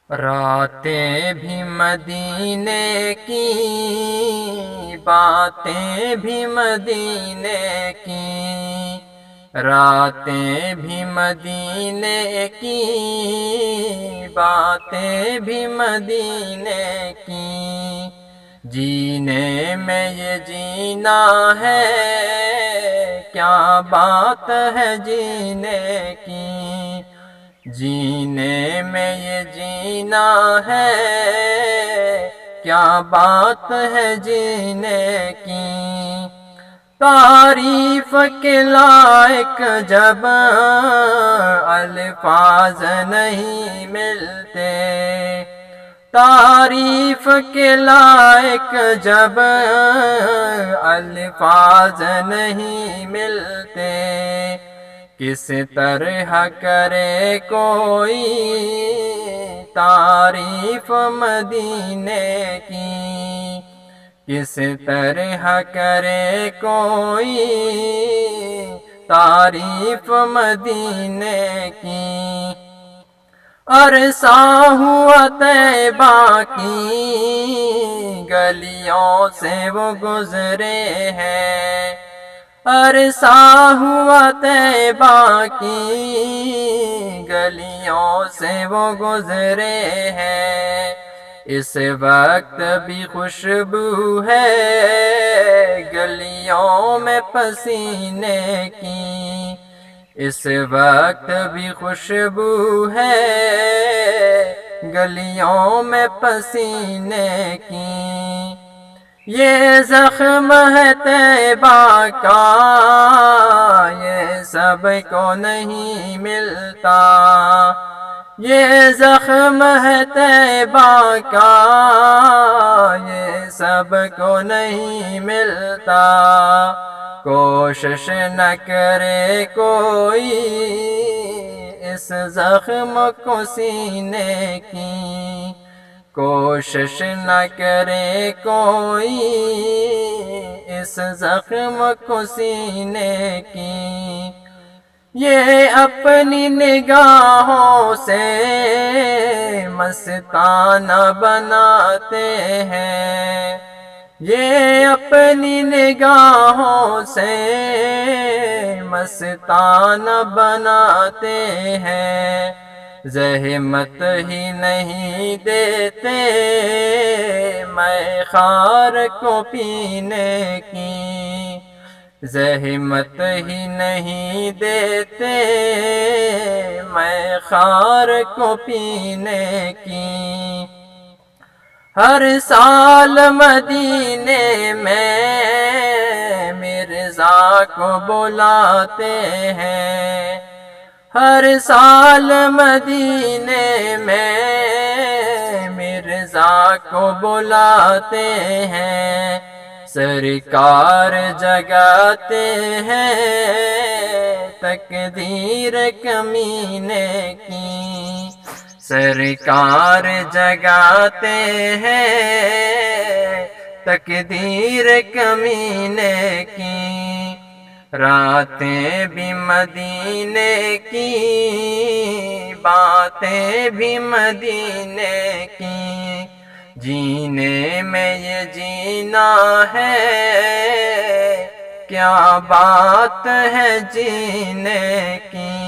راتیں بھی مدینے کی، باتیں بھی مدینے کی، راتیں بھی مدینے کی، باتیں بھی مدینے کی، جینے میں یہ جینا ہے، کیا بات ہے جینے کی، جینے میں یہ جینا ہے، کیا بات ہے جینے کی، تعریف کے لائق جب الفاظ نہیں ملتے، تعریف کے لائق جب الفاظ نہیں ملتے، کس طرح کرے کوئی تعریف مدینے کی، کس طرح کرے کوئی تعریف مدینے کی، عرصہ ہوا طیبہ کی گلیوں سے وہ گزرے ہیں، عرصہ ہوا طیبہ کی گلیوں سے وہ گزرے ہیں، اس وقت بھی خوشبو ہے گلیوں میں پسینے کی، اس وقت بھی خوشبو ہے گلیوں میں پسینے کی، یہ زخم ہے طیبہ کا یہ سب کو نہیں ملتا، یہ زخم ہے طیبہ کا یہ سب کو نہیں ملتا، کوشش نہ کرے کوئی اس زخم کو سینے کی، کوشش نہ کرے کوئی اس زخم کو سینے کی، یہ اپنی نگاہوں سے مستانہ بناتے ہیں، یہ اپنی نگاہوں سے مستانہ بناتے ہیں، زحمت ہی نہیں دیتے میں خار کو پینے کی، زحمت ہی نہیں دیتے میں خار کو پینے کی، ہر سال مدینے میں مرزا کو بلاتے ہیں، ہر سال مدینے میں مرزا کو بلاتے ہیں، سرکار جگاتے ہیں تقدیر کمینے کی، سرکار جگاتے ہیں تقدیر کمینے کی، راتیں بھی مدینے کی، باتیں بھی مدینے کی، جینے میں یہ جینا ہے، کیا بات ہے جینے کی۔